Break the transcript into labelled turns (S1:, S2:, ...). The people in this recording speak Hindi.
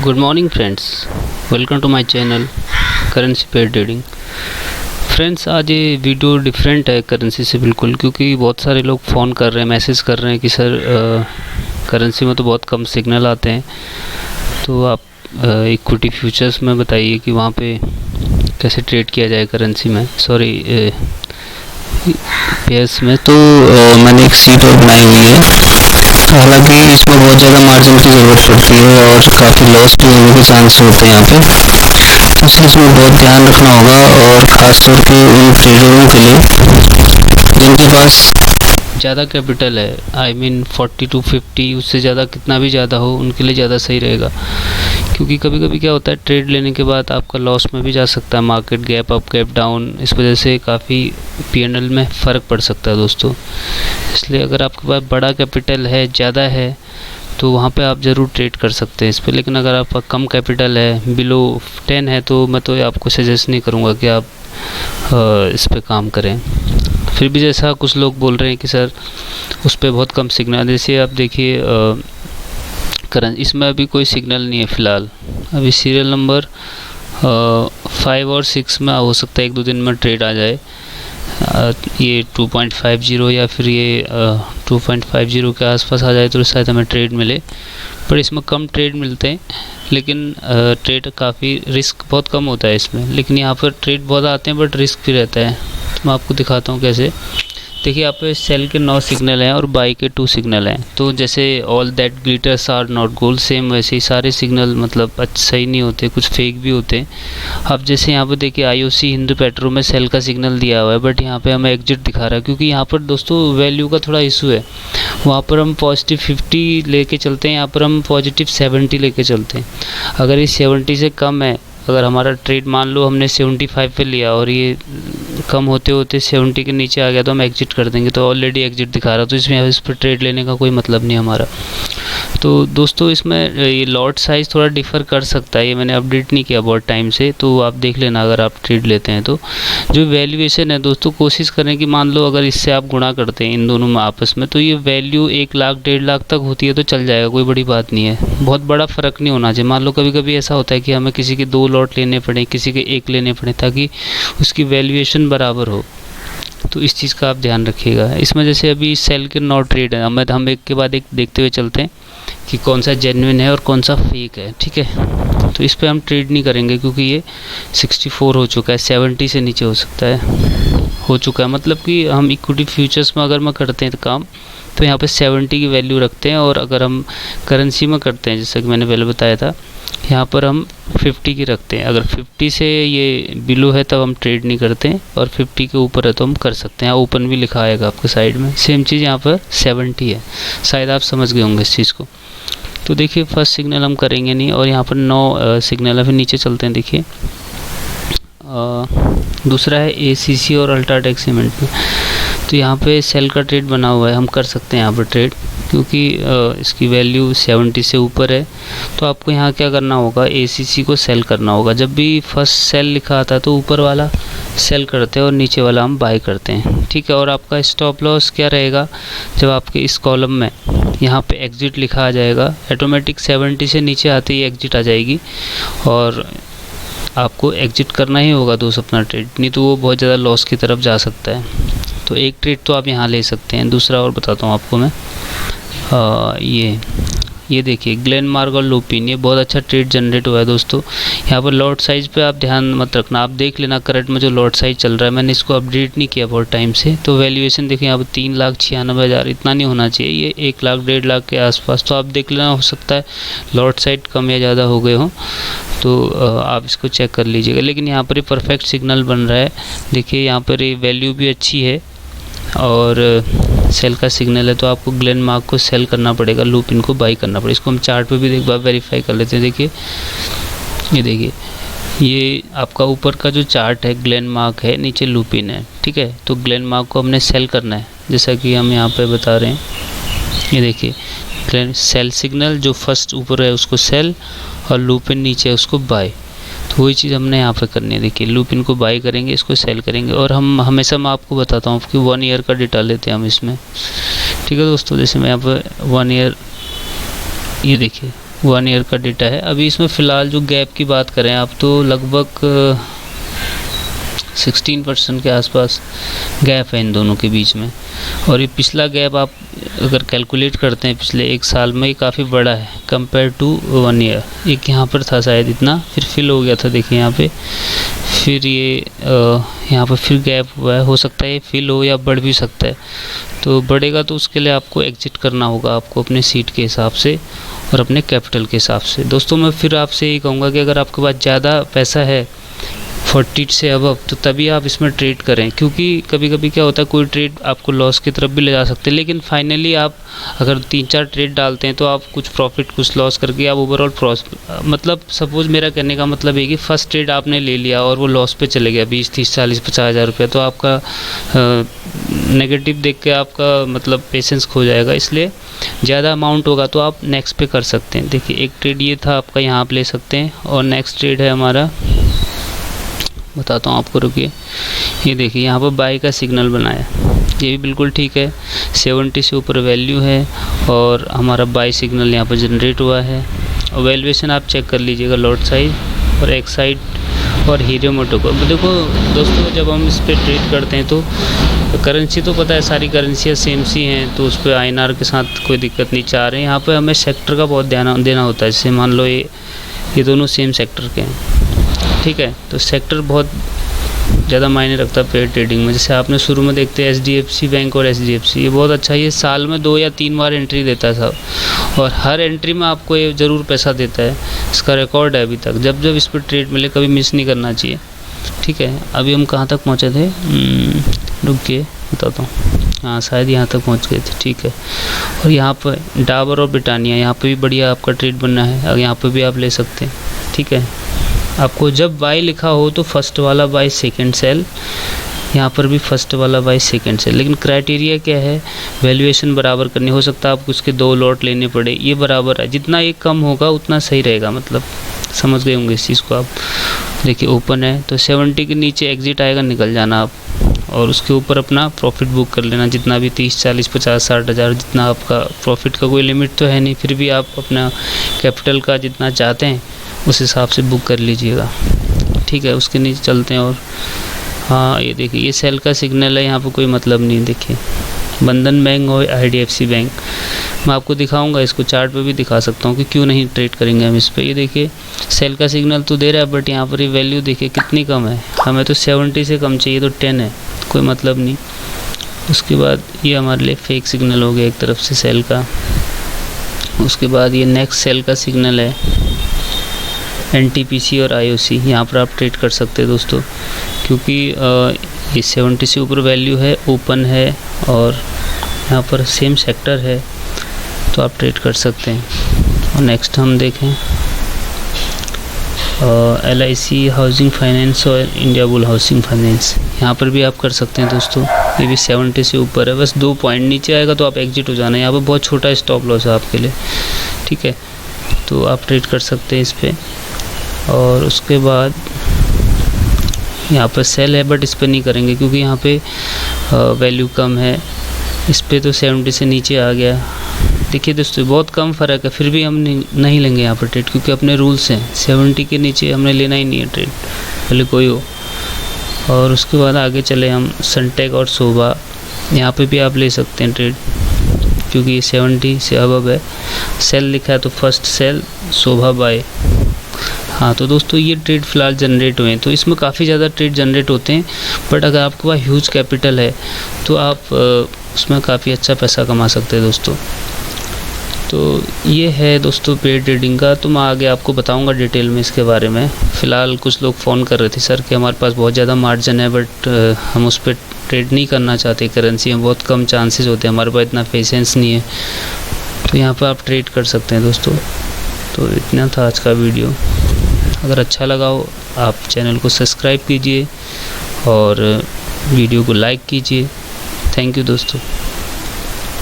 S1: Good morning friends, welcome to my channel currency pair trading. Friends, आज ये वीडियो डिफरेंट है करेंसी से बिल्कुल, क्योंकि बहुत सारे लोग फ़ोन कर रहे हैं, मैसेज कर रहे हैं कि सर करेंसी में तो बहुत कम सिग्नल आते हैं, तो आप इक्विटी फ्यूचर्स में बताइए कि वहाँ पे कैसे ट्रेड किया जाए करेंसी में, सॉरी पेयर्स में। तो मैंने एक सीट और बनाई हुई है, हालांकि इसमें बहुत ज़्यादा मार्जिन की ज़रूरत पड़ती है और काफ़ी लॉस भी होने के चांस होते हैं यहाँ पे, तो इसलिए इसमें बहुत ध्यान रखना होगा। और ख़ास तौर पे उन ट्रेडरों के लिए जिनके पास ज़्यादा कैपिटल है, आई मीन 40 to 50, उससे ज़्यादा कितना भी ज़्यादा हो उनके लिए ज़्यादा सही रहेगा। क्योंकि कभी कभी क्या होता है, ट्रेड लेने के बाद आपका लॉस में भी जा सकता है, market gap up gap down, इस वजह से काफ़ी P&L में फ़र्क पड़ सकता है दोस्तों। इसलिए अगर आपके पास बड़ा कैपिटल है, ज़्यादा है, तो वहाँ पे आप ज़रूर ट्रेड कर सकते हैं इस पर। लेकिन अगर आपका कम कैपिटल है, बिलो 10 है, तो मैं तो आपको सजेस्ट नहीं करूँगा कि आप इस पर काम करें। फिर भी जैसा कुछ लोग बोल रहे हैं कि सर उस पर बहुत कम सिग्नल, जैसे आप देखिए करंट इसमें अभी कोई सिग्नल नहीं है फ़िलहाल। अभी सीरियल नंबर 5 और 6 में हो सकता है 1-2 दिन में ट्रेड आ जाए, ये 2.50 या फिर ये 2.50 के आसपास आ जाए तो शायद हमें ट्रेड मिले। पर इसमें कम ट्रेड मिलते हैं, लेकिन ट्रेड काफ़ी रिस्क बहुत कम होता है इसमें। लेकिन यहाँ पर ट्रेड बहुत आते हैं बट रिस्क भी रहता है, तो मैं आपको दिखाता हूँ कैसे। देखिए, यहाँ पे सेल के 9 सिग्नल हैं और बाई के 2 सिग्नल हैं। तो जैसे all that glitters are not gold, same वैसे ही सारे सिग्नल मतलब सही नहीं होते, कुछ फेक भी होते हैं। अब जैसे यहाँ पे देखिए IOC हिंदू पेट्रो में सेल का सिग्नल दिया हुआ है, बट यहाँ पे हमें एग्जिट दिखा रहा है, क्योंकि यहाँ पर दोस्तों वैल्यू का थोड़ा इशू है। वहाँ पर हम पॉजिटिव 50 लेके चलते हैं, यहाँ पर हम पॉजिटिव 70 लेके चलते हैं। अगर ये 70 से कम है, अगर हमारा ट्रेड मान लो हमने 75 पे लिया और ये कम होते होते 70 के नीचे आ गया, तो हम एग्जिट कर देंगे। तो ऑलरेडी एग्जिट दिखा रहा, तो इसमें इस पर ट्रेड लेने का कोई मतलब नहीं हमारा। तो दोस्तों, इसमें ये लॉट साइज़ थोड़ा डिफ़र कर सकता है, ये मैंने अपडेट नहीं किया बहुत टाइम से, तो आप देख लेना अगर आप ट्रेड लेते हैं तो। जो वैल्यूएशन है दोस्तों, कोशिश करें कि मान लो अगर इससे आप गुणा करते हैं इन दोनों में आपस में, तो ये वैल्यू 1 लाख 1.5 लाख तक होती है तो चल जाएगा, कोई बड़ी बात नहीं है, बहुत बड़ा फ़र्क नहीं होना चाहिए। मान लो कभी कभी ऐसा होता है कि हमें किसी के 2 लॉट लेने पड़े, किसी के 1 लेने पड़े, ताकि उसकी वैल्यूएशन बराबर हो। तो इस चीज़ का आप ध्यान रखिएगा। इसमें जैसे अभी सेल के 9 ट्रेड है, हम एक के बाद एक देखते हुए चलते हैं कि कौन सा जेन्युइन है और कौन सा फेक है, ठीक है। तो इस पे हम ट्रेड नहीं करेंगे, क्योंकि ये 64 हो चुका है, 70 से नीचे हो सकता है, हो चुका है। मतलब कि हम इक्विटी फ्यूचर्स में अगर मैं करते हैं तो काम, तो यहाँ पे 70 की वैल्यू रखते हैं। और अगर हम करेंसी में करते हैं, जैसा कि मैंने पहले बताया था, यहाँ पर हम 50 की रखते हैं। अगर 50 से ये बिलो है तब हम ट्रेड नहीं करते हैं, और 50 के ऊपर है तो हम कर सकते हैं। यहाँ ओपन भी लिखा आएगा आपके साइड में, सेम चीज़ यहाँ पर 70 है, शायद आप समझ गए होंगे इस चीज़ को। तो देखिए, फर्स्ट सिग्नल हम करेंगे नहीं, और यहाँ पर 9 सिग्नल है। फिर नीचे चलते हैं, देखिए दूसरा है ACC और अल्ट्राटेक सीमेंट में। तो यहाँ पे सेल का ट्रेड बना हुआ है, हम कर सकते हैं यहाँ पर ट्रेड, क्योंकि इसकी वैल्यू 70 से ऊपर है। तो आपको यहाँ क्या करना होगा, ACC को सेल करना होगा। जब भी फर्स्ट सेल लिखा आता है तो ऊपर वाला सेल करते हैं और नीचे वाला हम बाय करते हैं, ठीक है। और आपका स्टॉप लॉस क्या रहेगा, जब आपके इस कॉलम में यहाँ पे एग्जिट लिखा आ जाएगा, ऑटोमेटिक 70 से नीचे आते ही एग्जिट आ जाएगी, और आपको एग्जिट करना ही होगा दोस्त अपना ट्रेड, नहीं तो वो बहुत ज़्यादा लॉस की तरफ जा सकता है। तो एक ट्रेड तो आप यहाँ ले सकते हैं। दूसरा और बताता हूँ आपको मैं, ये देखिए ग्लेनमार्क और लुपिन, ये बहुत अच्छा ट्रेड जनरेट हुआ है दोस्तों। यहाँ पर लॉट साइज़ पे आप ध्यान मत रखना, आप देख लेना करंट में जो लॉट साइज़ चल रहा है, मैंने इसको अपडेट नहीं किया बहुत टाइम से। तो वैल्यूएशन देखिए यहाँ पर 3,96,000, इतना नहीं होना चाहिए, ये 1 लाख 1.5 लाख के आसपास। तो आप देख लेना, हो सकता है लॉट साइज कम या ज़्यादा हो गए हों, तो आप इसको चेक कर लीजिएगा। लेकिन यहाँ पर ये परफेक्ट सिग्नल बन रहा है, देखिए यहाँ पर ये वैल्यू भी अच्छी है और सेल का सिग्नल है। तो आपको ग्लेनमार्क को सेल करना पड़ेगा, लुपिन को बाई करना पड़ेगा। इसको हम चार्ट पे भी एक बार वेरीफाई कर लेते हैं। देखिए, ये देखिए, ये आपका ऊपर का जो चार्ट है ग्लेनमार्क है, नीचे लुपिन है, ठीक है। तो ग्लेनमार्क को हमने सेल करना है, जैसा कि हम यहाँ पे बता रहे हैं। ये देखिए, सेल सिग्नल जो फर्स्ट ऊपर है उसको सेल, और लुपिन नीचे है उसको बाय। तो वही चीज़ हमने यहाँ पे करनी है। देखिए, लुपिन को बाई करेंगे, इसको सेल करेंगे। और हम हमेशा मैं आपको बताता हूँ कि 1 ईयर का डेटा लेते हैं हम इसमें, ठीक है दोस्तों। जैसे मैं यहाँ पर 1 ईयर, ये देखिए 1 ईयर का डेटा है। अभी इसमें फ़िलहाल जो गैप की बात करें आप तो लगभग 16% के आसपास गैप है इन दोनों के बीच में। और ये पिछला गैप आप अगर कैलकुलेट करते हैं पिछले 1 साल में, ये काफ़ी बड़ा है कंपेयर टू 1 ईयर। एक यहाँ पर था शायद इतना, फिर फिल हो गया था, देखिए यहाँ पे, फिर ये यहाँ पर फिर गैप हुआ है। हो सकता है ये फिल हो या बढ़ भी सकता है। तो बढ़ेगा तो उसके लिए आपको एग्जिट करना होगा, आपको अपने सीट के हिसाब से और अपने कैपिटल के हिसाब से। दोस्तों मैं फिर आपसे यही कहूँगा कि अगर आपके पास ज़्यादा पैसा है 40 से अबव, तो तभी आप इसमें ट्रेड करें, क्योंकि कभी कभी क्या होता है कोई ट्रेड आपको लॉस की तरफ भी ले जा सकते हैं, लेकिन फाइनली आप अगर 3-4 ट्रेड डालते हैं तो आप कुछ प्रॉफिट कुछ लॉस करके आप ओवरऑल मतलब सपोज मेरा कहने का मतलब है कि फर्स्ट ट्रेड आपने ले लिया और वो लॉस पे चले गया 20, 30, 40, 50 हज़ार रुपये, तो आपका नेगेटिव देख के आपका मतलब पेशेंस खो जाएगा। इसलिए ज़्यादा अमाउंट होगा तो आप नेक्स्ट पे कर सकते हैं। देखिए एक ट्रेड ये था आपका, यहाँ आप ले सकते हैं। और नेक्स्ट ट्रेड है हमारा, बताता हूँ आपको, रुकिए। ये देखिए यहाँ पर बाई का सिग्नल बनाया, ये भी बिल्कुल ठीक है। 70 से ऊपर वैल्यू है और हमारा बाई सिग्नल यहाँ पर जनरेट हुआ है। और वैल्यूएशन आप चेक कर लीजिएगा, लॉट साइज और एक्साइड और हीरो मोटो को। देखो दोस्तों जब हम इस पर ट्रेड करते हैं तो करेंसी तो पता है सारी करेंसियाँ सेम सी हैं, तो उस पर INR के साथ कोई दिक्कत नहीं चाह रहे हैं। यहाँ पर हमें सेक्टर का बहुत ध्यान देना होता है। जैसे मान लो ये दोनों सेम सेक्टर के हैं, ठीक है, तो सेक्टर बहुत ज़्यादा मायने रखता है पेयर ट्रेडिंग में। जैसे आपने शुरू में देखते हैं HDFC बैंक और SDFC, ये बहुत अच्छा, ये साल में 2 या 3 बार एंट्री देता है साहब, और हर एंट्री में आपको ये ज़रूर पैसा देता है। इसका रिकॉर्ड है अभी तक, जब जब इस पर ट्रेड मिले कभी मिस नहीं करना चाहिए, ठीक है। अभी हम कहाँ तक पहुँचे थे, रुकिए बताता हूँ, हाँ शायद यहाँ तक पहुँच गए थे, ठीक है। और यहाँ पर डाबर और ब्रिटानिया, यहाँ पर भी बढ़िया आपका ट्रेड बनना है, अब यहाँ पर भी आप ले सकते हैं, ठीक है। आपको जब बाई लिखा हो तो फर्स्ट वाला बाई सेकंड सेल, यहाँ पर भी फर्स्ट वाला बाई सेकंड सेल। लेकिन क्राइटेरिया क्या है, वैल्यूएशन बराबर करनी। हो सकता है आपको उसके 2 लॉट लेने पड़े, ये बराबर है, जितना ये कम होगा उतना सही रहेगा, मतलब समझ गए होंगे इस चीज़ को आप। देखिए ओपन है तो 70 के नीचे एग्जिट आएगा, निकल जाना आप, और उसके ऊपर अपना प्रॉफिट बुक कर लेना, जितना भी 30, 40, 50, 60 हज़ार, जितना आपका प्रॉफिट का कोई लिमिट तो है नहीं, फिर भी आप अपना कैपिटल का जितना चाहते हैं उस हिसाब से बुक कर लीजिएगा, ठीक है। उसके नीचे चलते हैं और हाँ ये देखिए ये सेल का सिग्नल है, यहाँ पर कोई मतलब नहीं। देखिए बंधन बैंक और IDFC बैंक, मैं आपको दिखाऊंगा, इसको चार्ट पे भी दिखा सकता हूँ कि क्यों नहीं ट्रेड करेंगे हम इस पर। ये देखिए सेल का सिग्नल तो दे रहा है, बट यहाँ पर ये वैल्यू देखिए कितनी कम है, हमें तो 70 से कम चाहिए, तो 10 है, कोई मतलब नहीं। उसके बाद ये हमारे लिए फेक सिग्नल हो गया एक तरफ से सेल का। उसके बाद ये नेक्स्ट सेल का सिग्नल है NTPC और IOC, यहाँ पर आप ट्रेड कर सकते हैं दोस्तों, क्योंकि ये 70 से ऊपर वैल्यू है, ओपन है और यहाँ पर सेम सेक्टर है, तो आप ट्रेड कर सकते हैं। और नेक्स्ट हम देखें LIC हाउसिंग फाइनेंस और इंडिया बुल हाउसिंग फाइनेंस, यहाँ पर भी आप कर सकते हैं दोस्तों। ये भी 70 से ऊपर है, बस 2 पॉइंट नीचे आएगा तो आप एग्जिट हो जाना है। यहाँ पर बहुत छोटा स्टॉप लॉस है आपके लिए, ठीक है, तो आप ट्रेड कर सकते हैं इस पर। और उसके बाद यहाँ पर सेल है, बट इस पर नहीं करेंगे क्योंकि यहाँ पे वैल्यू कम है। इस पर तो 70 से नीचे आ गया। देखिए दोस्तों बहुत कम फ़र्क है, फिर भी हम नहीं लेंगे यहाँ पर ट्रेड, क्योंकि अपने रूल्स हैं, 70 के नीचे हमने लेना ही नहीं है ट्रेड, भले कोई हो। और उसके बाद आगे चले हम सनटेक और शोभा, यहाँ पे भी आप ले सकते हैं ट्रेड, क्योंकि ये 70 से अबव है। सेल लिखा है तो फर्स्ट सेल, शोभा बाय। हाँ तो दोस्तों ये ट्रेड फ़िलहाल जनरेट हुए हैं, तो इसमें काफ़ी ज़्यादा ट्रेड जनरेट होते हैं, बट अगर आपके पास ह्यूज कैपिटल है तो आप उसमें काफ़ी अच्छा पैसा कमा सकते हैं दोस्तों। तो ये है दोस्तों पेयर ट्रेडिंग का, तो मैं आगे आपको बताऊंगा डिटेल में इसके बारे में। फ़िलहाल कुछ लोग फ़ोन कर रहे थे सर कि हमारे पास बहुत ज़्यादा मार्जिन है, बट हम उस पर ट्रेड नहीं करना चाहते, करेंसी में बहुत कम चांसेस होते हैं, हमारे पास इतना पेशेंस नहीं है, तो यहाँ पर आप ट्रेड कर सकते हैं दोस्तों। तो इतना था आज का वीडियो, अगर अच्छा लगा हो आप चैनल को सब्सक्राइब कीजिए और वीडियो को लाइक कीजिए। थैंक यू दोस्तों।